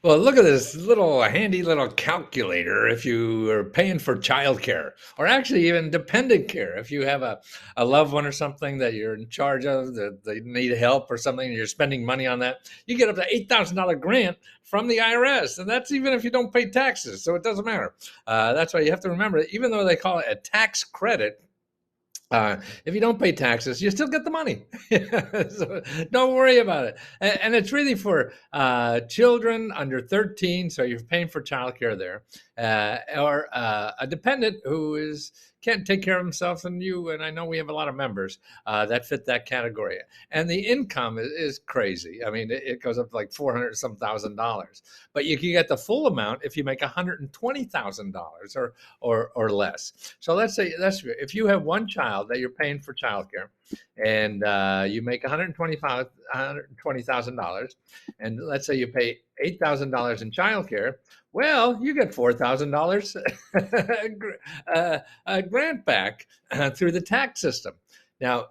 Well, look at this little handy little calculator if you are paying for childcare or actually even dependent care. If you have a loved one or something that you're in charge of, that they need help or something, and you're spending money on that, you get up to $8,000 grant from the IRS. And that's even if you don't pay taxes. So it doesn't matter. That's why you have to remember, that even though they call it a tax credit, if you don't pay taxes, you still get the money. So don't worry about it. And it's really for children under 13. So you're paying for childcare there, or a dependent who is can't take care of themselves. And I know we have a lot of members that fit that category. And the income is crazy. I mean, it goes up to like 400 some $1,000, but you can get the full amount if you make $120,000 or less. So let's say that's if you have one child that you're paying for childcare, and you make $120,000, and let's say you pay $8,000 in childcare. Well, you get $4,000 grant back through the tax system. Now,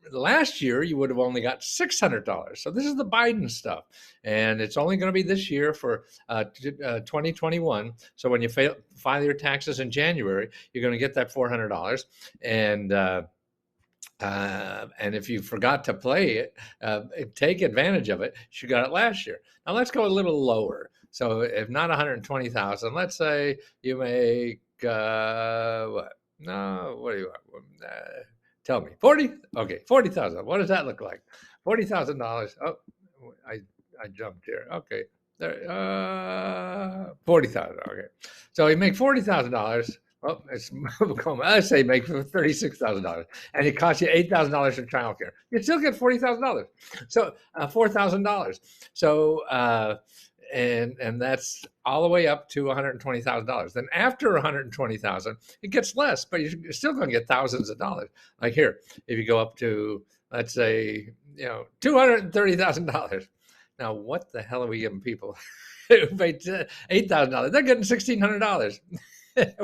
last year you would have only got $600. So this is the Biden stuff, and it's only going to be this year for 2021. So when you file your taxes in January, you're going to get that $400, and if you forgot to play it, take advantage of it. You got it last year. Now let's go a little lower. So if not 120,000, let's say you make what? No, what do you want? Tell me, 40. Okay, 40,000. What does that look like? $40,000. Oh, I I jumped here. Okay, there. 40,000. Okay, so you make $40,000. Well, let's say make $36,000, and it costs you $8,000 in childcare. You still get $40,000. So $4,000. So and that's all the way up to $120,000. Then after 120,000, it gets less, but you're still going to get thousands of dollars. Like here, if you go up to, let's say, $230,000. Now, what the hell are we giving people who pay $8,000? They're getting $1,600.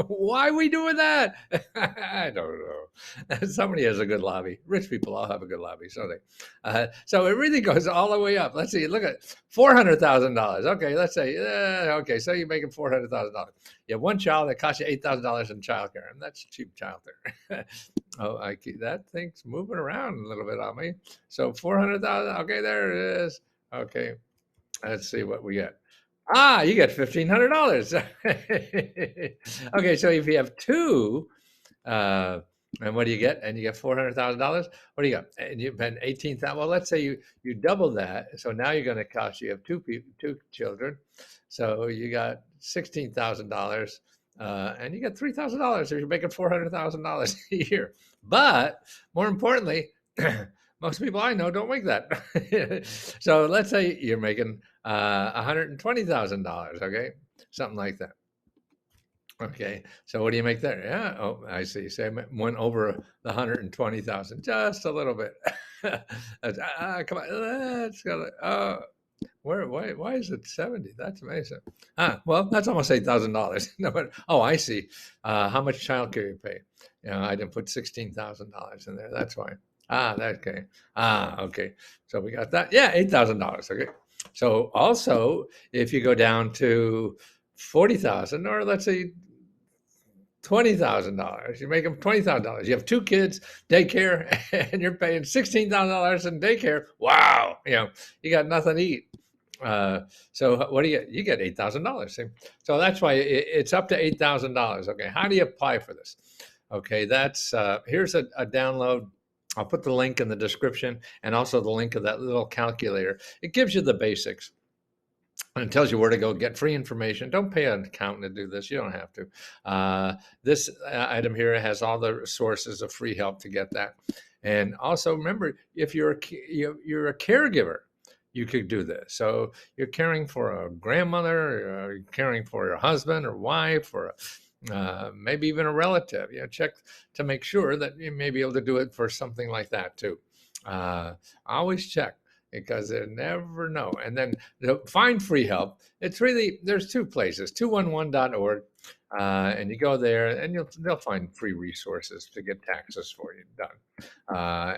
Why are we doing that? I don't know. Somebody has a good lobby. Rich people all have a good lobby, so they. So it really goes all the way up. Let's see. Look at $400,000. Okay, let's say. Okay, so you're making $400,000. You have one child that costs you $8,000 in childcare, and that's cheap childcare. Oh, that thing's moving around a little bit on me. So 400,000. Okay, there it is. Okay, let's see what we get. You get $1,500. Okay, so if you have two, uh, and what do you get? And you get $400,000. What do you got? And you spend 18,000. Well, let's say you double that. So now you're going to cost. You have two children, so you got $16,000, and you get $3,000 if you're making $400,000 a year. But more importantly, most people I know don't make that. So let's say you're making $120,000. Okay, something like that. Okay, so what do you make there? Yeah. Oh, I see. So I went over the 120,000 just a little bit. Come on, let's go. Why is it 70? That's amazing. Well, that's almost $8,000. No, but I see. How much childcare you pay? I didn't put $16,000 in there. That's why. That's okay. Okay. So we got that. Yeah, $8,000. Okay. So also, if you go down to 40,000, or let's say $20,000, you make them $20,000. You have two kids, daycare, and you're paying $16,000 in daycare. Wow, you got nothing to eat. So what do you get $8,000? So that's why it's up to $8,000. Okay, how do you apply for this? Okay, that's here's a download. I'll put the link in the description and also the link of that little calculator. It gives you the basics. And it tells you where to go get free information. Don't pay an accountant to do this. You don't have to. This item here has all the sources of free help to get that. And also remember, if you're a caregiver, you could do this. So you're caring for a grandmother, or you're caring for your husband or wife, or maybe even a relative. Check to make sure that you may be able to do it for something like that too. Always check, because they never know. And then find free help. It's really, there's two places, 211.org, and you go there and they'll find free resources to get taxes for you done.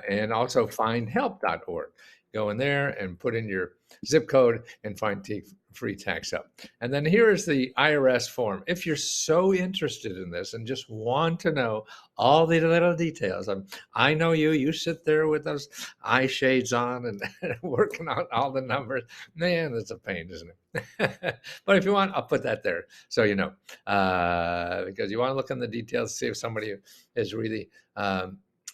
And also findhelp.org. go in there and put in your zip code and find free tax help. And then here is the IRS form. If you're so interested in this and just want to know all the little details, I know you sit there with those eye shades on and working out all the numbers. Man, that's a pain, isn't it? But if you want, I'll put that there so you know, because you want to look in the details, see if somebody is really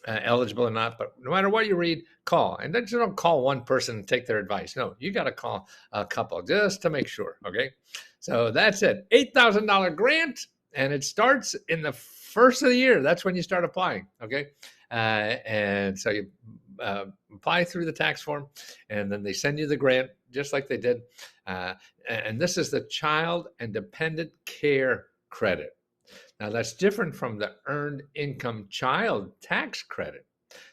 eligible or not. But no matter what you read, call. And then you don't call one person and take their advice. No, you got to call a couple just to make sure. Okay. So that's it. $8,000 grant. And it starts in the first of the year. That's when you start applying. Okay. And so you apply through the tax form, and then they send you the grant just like they did. And this is the Child and Dependent Care Credit. Now, that's different from the Earned Income Child Tax Credit.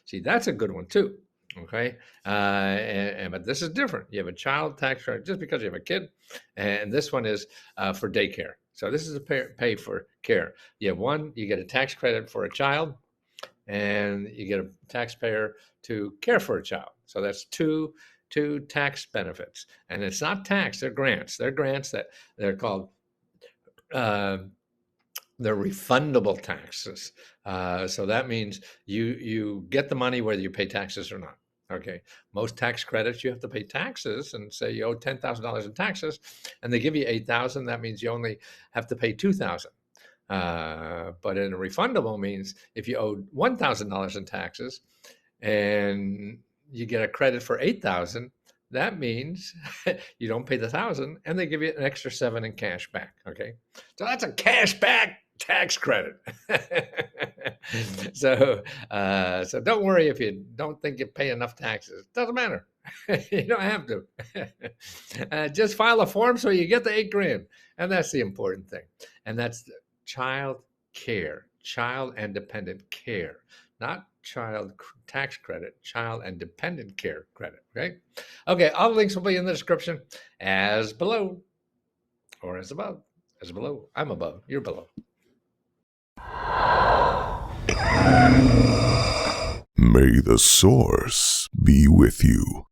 See, that's a good one too. Okay. But this is different. You have a child tax credit just because you have a kid. And this one is for daycare. So this is a pay for care. You have one, you get a tax credit for a child, and you get a taxpayer to care for a child. So that's two tax benefits. And it's not tax, they're grants. They're grants that they're called they're refundable taxes. So that means you get the money whether you pay taxes or not. Okay. Most tax credits, you have to pay taxes, and say you owe $10,000 in taxes and they give you $8,000. That means you only have to pay $2,000. But in a refundable means if you owe $1,000 in taxes and you get a credit for $8,000, that means you don't pay the $1,000 and they give you an extra $7 in cash back. Okay. So that's a cash back tax credit. So don't worry if you don't think you pay enough taxes. It doesn't matter. You don't have to. Just file a form so you get the $8,000, and that's the important thing. And that's child care, child and dependent care, not child tax credit, child and dependent care credit. Okay. All the links will be in the description, as below, or as above. As below, I'm above, you're below. May the source be with you.